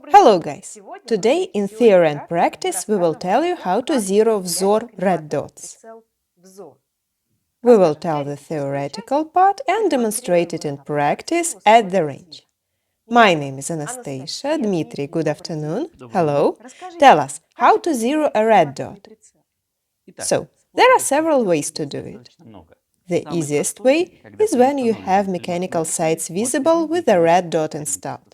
Hello guys! Today in theory and practice we will tell you how to zero Vzor red dots. We will tell the theoretical part and demonstrate it in practice at the range. My name is Anastasia. Dmitry, good afternoon. Hello. Tell us how to zero a red dot. So, there are several ways to do it. The easiest way is when you have mechanical sites visible with a red dot installed.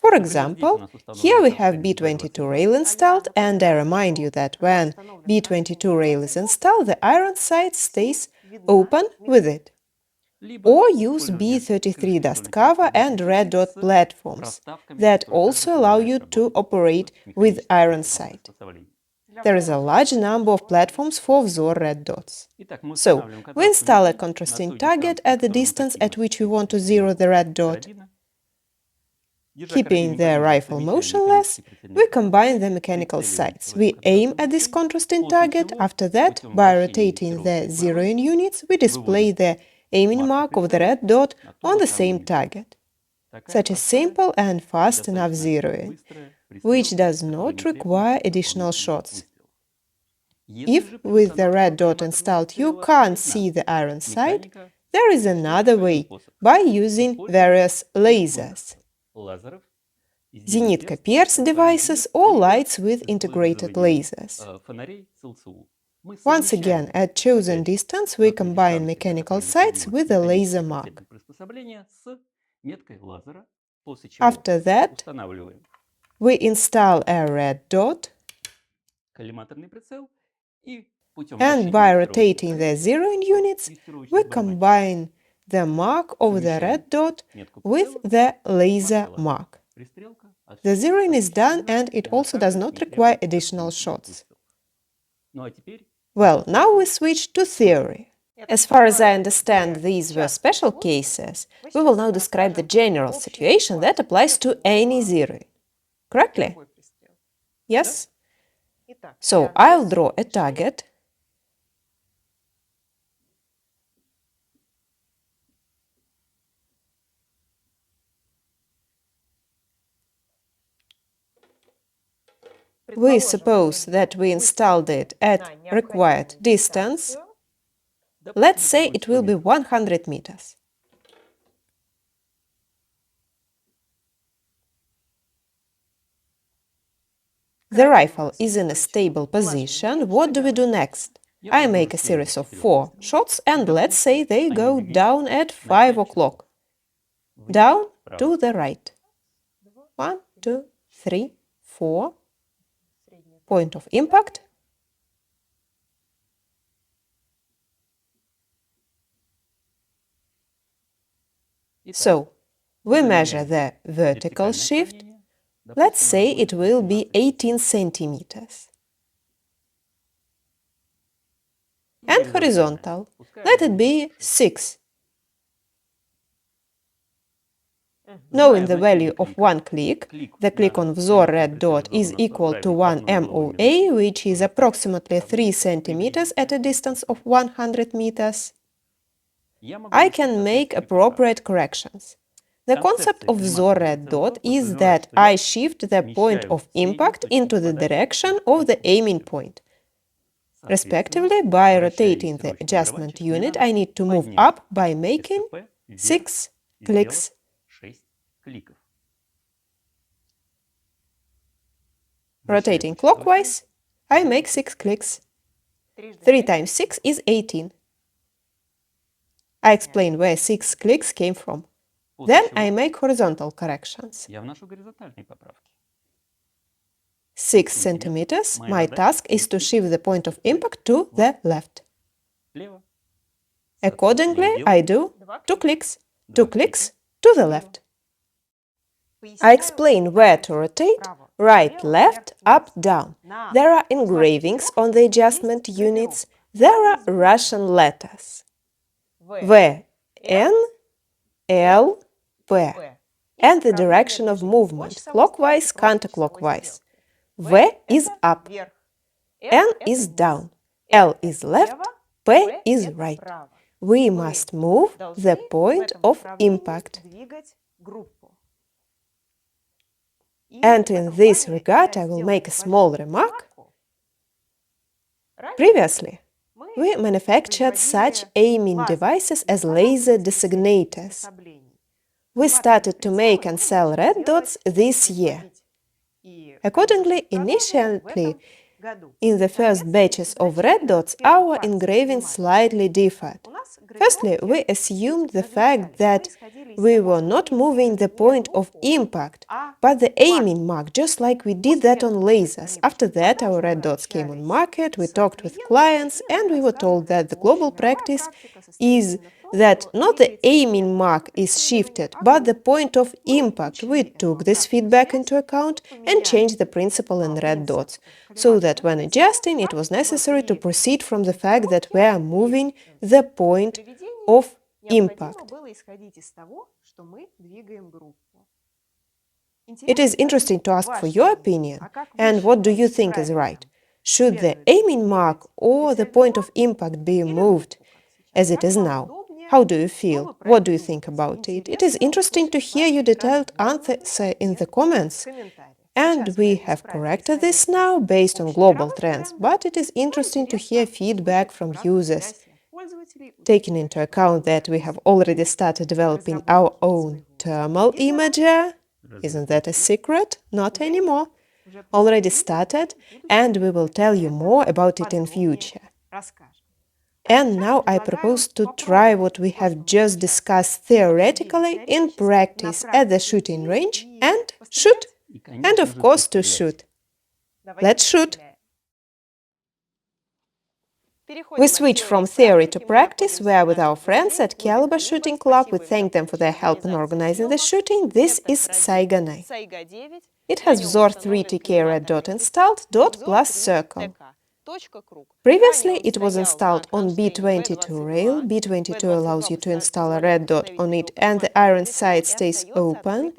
For example, here we have B22 rail installed, and I remind you that when B22 rail is installed, the iron sight stays open with it. Or use B33 dust cover and red dot platforms that also allow you to operate with iron sight. There is a large number of platforms for Vzor red dots. So, we install a contrasting target at the distance at which we want to zero the red dot. Keeping the rifle motionless, we combine the mechanical sights. We aim at this contrasting target. After that, by rotating the zeroing units, we display the aiming mark of the red dot on the same target. Such a simple and fast enough zeroing, which does not require additional shots. If with the red dot installed you can't see the iron sight, there is another way, by using various lasers. Zenitco pierce devices or lights with integrated lasers. Once again, at chosen distance, we combine mechanical sights with a laser mark. After that, we install a red dot, and by rotating the zeroing units, we combine the mark of the red dot with the laser mark. The zeroing is done, and it also does not require additional shots. Well, now we switch to theory. As far as I understand, these were special cases. We will now describe the general situation that applies to any zeroing. Correctly? Yes? So, I'll draw a target. We suppose that we installed it at required distance. Let's say it will be 100 meters. The rifle is in a stable position. What do we do next? I make a series of 4 shots, and let's say they go down at 5 o'clock. Down to the right. 1, 2, 3, 4. Point of impact. So, we measure the vertical shift. Let's say it will be 18 centimeters. And horizontal. Let it be 6. Knowing the value of one click, the click on Vzor red dot is equal to 1 MOA, which is approximately 3 centimeters at a distance of 100 meters, I can make appropriate corrections. The concept of Vzor red dot is that I shift the point of impact into the direction of the aiming point. Respectively, by rotating the adjustment unit, I need to move up by making 6 clicks. Rotating clockwise, I make 6 clicks. 3 times 6 is 18. I explain where 6 clicks came from. Then I make horizontal corrections. 6 centimeters, my task is to shift the point of impact to the left. Accordingly, I do 2 clicks to the left. I explain where to rotate: right, left, up, down. There are engravings on the adjustment units. There are Russian letters. V, N, L, P. And the direction of movement, clockwise, counterclockwise. V is up, N is down, L is left, P is right. We must move the point of impact. And in this regard, I will make a small remark. Previously, we manufactured such aiming devices as laser designators. We started to make and sell red dots this year. Accordingly, initially, in the first batches of red dots, our engraving slightly differed. Firstly, we assumed the fact that we were not moving the point of impact, but the aiming mark, just like we did that on lasers. After that, our red dots came on market, we talked with clients, and we were told that the global practice is that not the aiming mark is shifted, but the point of impact. We took this feedback into account and changed the principle in red dots, so that when adjusting, it was necessary to proceed from the fact that we are moving the point of impact. It is interesting to ask for your opinion, and what do you think is right? Should the aiming mark or the point of impact be moved as it is now? How do you feel? What do you think about it? It is interesting to hear your detailed answer in the comments. And we have corrected this now based on global trends, but it is interesting to hear feedback from users, taking into account that we have already started developing our own thermal imager. Isn't that a secret? Not anymore. Already started, and we will tell you more about it in future. And now I propose to try what we have just discussed theoretically in practice at the shooting range and shoot. And of course to shoot. Let's shoot! We switch from theory to practice. We are with our friends at Kalibr Shooting Club. We thank them for their help in organizing the shooting. This is Saiga 9. It has Vzor 3 TK red dot installed, dot plus circle. Previously, it was installed on B22 rail. B22 allows you to install a red dot on it and the iron sight stays open.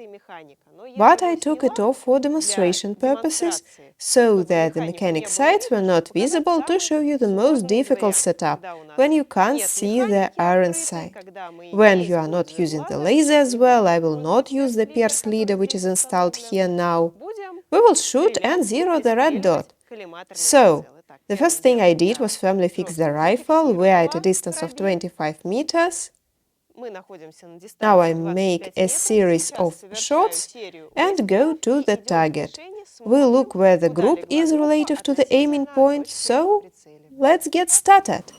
But I took it off for demonstration purposes, so that the mechanic sights were not visible to show you the most difficult setup, when you can't see the iron sight. When you are not using the laser as well, I will not use the pierce leader which is installed here now. We will shoot and zero the red dot. So, the first thing I did was firmly fix the rifle. We are at a distance of 25 meters. Now I make a series of shots and go to the target. We look where the group is relative to the aiming point, so let's get started.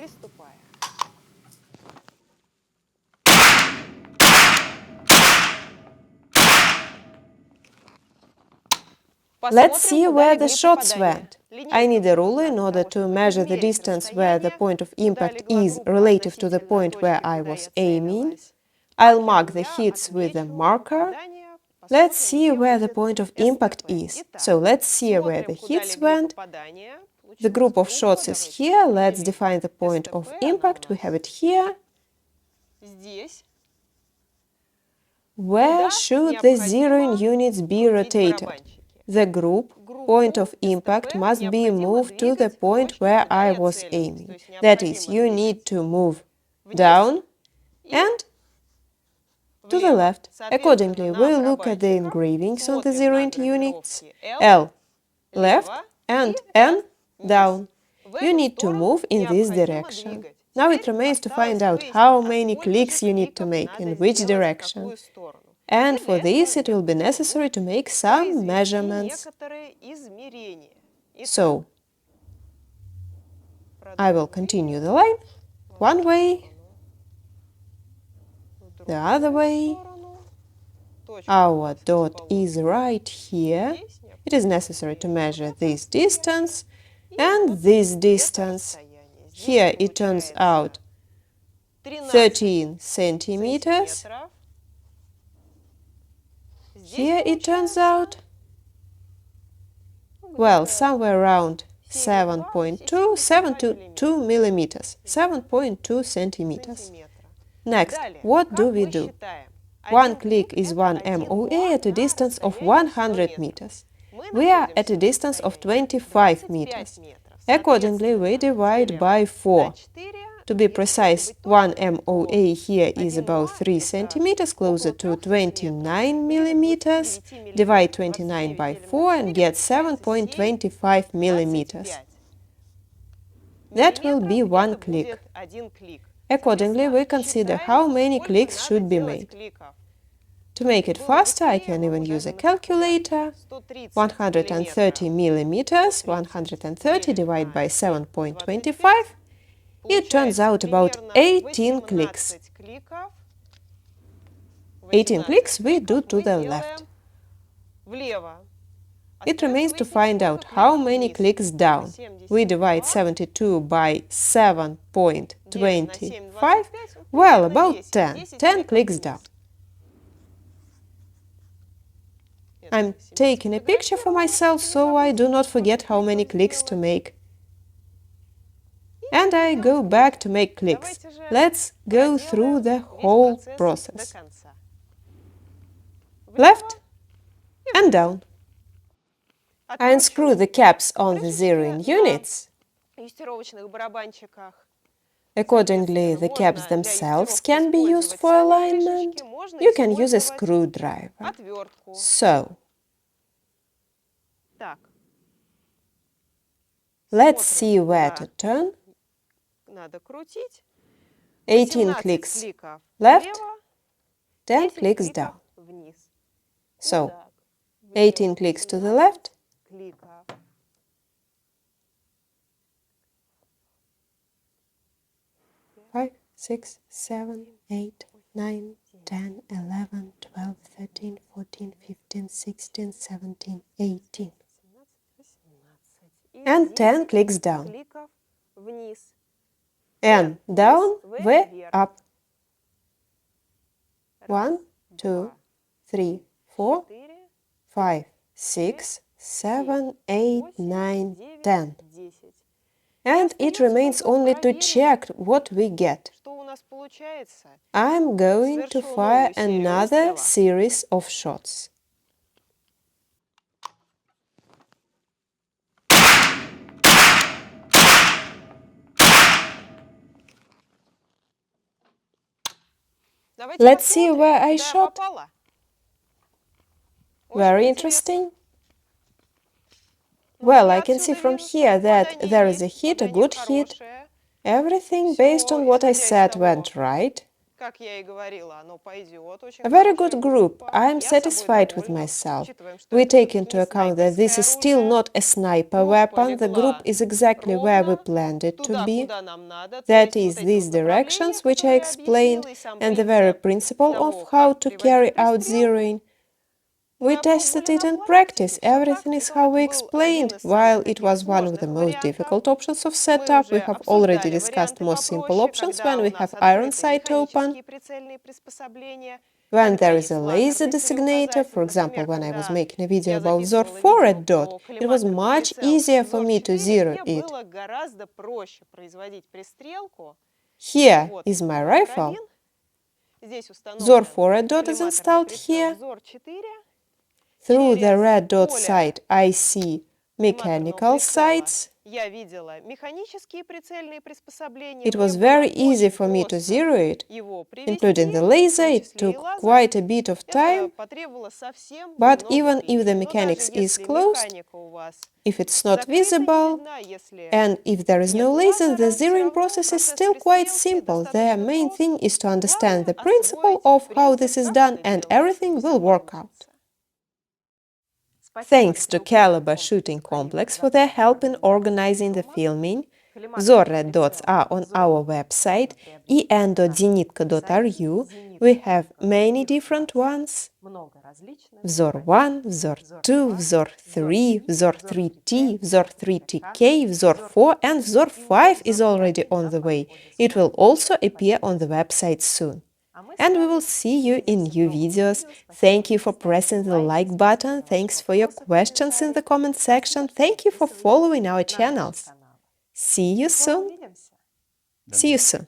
Let's see where the shots went. I need a ruler in order to measure the distance where the point of impact is relative to the point where I was aiming. I'll mark the hits with a marker. Let's see where the point of impact is. So let's see where the hits went. The group of shots is here. Let's define the point of impact. We have it here. Where should the zeroing units be rotated? The group point of impact must be moved to the point where I was aiming. That is, you need to move down and to the left. Accordingly, we look at the engravings on the zeroing units. L left and N down. You need to move in this direction. Now it remains to find out how many clicks you need to make, in which direction. And for this it will be necessary to make some measurements. So, I will continue the line one way, the other way. Our dot is right here. It is necessary to measure this distance and this distance. Here it turns out 13 centimeters. Here it turns out, well, somewhere around 7.2 millimeters, 7.2 centimeters. Next, what do we do? One click is 1 MOA at a distance of 100 meters. We are at a distance of 25 meters. Accordingly, we divide by 4 to To be precise, 1 MOA here is about 3 centimeters, closer to 29 millimeters. Divide 29 by 4 and get 7.25 millimeters. That will be 1 click. Accordingly, we consider how many clicks should be made. To make it faster, I can even use a calculator. 130 millimeters, 130 divided by 7.25. It turns out about 18 clicks. 18 clicks we do to the left. It remains to find out how many clicks down. We divide 72 by 7.25. Well, about 10. 10 clicks down. I'm taking a picture for myself so I do not forget how many clicks to make. And I go back to make clicks. Let's go through the whole process. Left and down. I unscrew the caps on the zeroing units. Accordingly, the caps themselves can be used for alignment. You can use a screwdriver. So, let's see where to turn. 18 clicks left, 10 clicks down. So, 18 clicks to the left, 5, 6, 7, 8, 9, 10, 11, 12, 13, 14, 15, 16, 17, 18. And 10 clicks down. And down, V, up. 1, 2, 3, 4, 5, 6, 7, 8, 9, 10. And it remains only to check what we get. I'm going to fire another series of shots. Let's see where I shot. Very interesting. Well, I can see from here that there is a hit, a good hit. Everything based on what I said went right. A very good group. I am satisfied with myself. We take into account that this is still not a sniper weapon. The group is exactly where we planned it to be. That is, these directions which I explained and the very principle of how to carry out zeroing. We tested it in practice, everything is how we explained. While it was one of the most difficult options of setup, we have already discussed more simple options when we have iron sight open. When there is a laser designator, for example, when I was making a video about Vzor 4 red dot, it was much easier for me to zero it. Here is my rifle. Vzor 4 red dot is installed here. Through the red dot sight, I see mechanical sights. It was very easy for me to zero it, including the laser. It took quite a bit of time, but even if the mechanics is closed, if it's not visible, and if there is no laser, the zeroing process is still quite simple. The main thing is to understand the principle of how this is done, and everything will work out. Thanks to Kalibr Shooting Complex for their help in organizing the filming. Vzor red dots are on our website en.zenitco.ru. We have many different ones. Vzor 1, Vzor 2, Vzor 3, Vzor 3T, Vzor 3TK, Vzor 4 and Vzor 5 is already on the way. It will also appear on the website soon. And we will see you in new videos. Thank you for pressing the like button. Thanks for your questions in the comment section. Thank you for following our channels. See you soon. See you soon.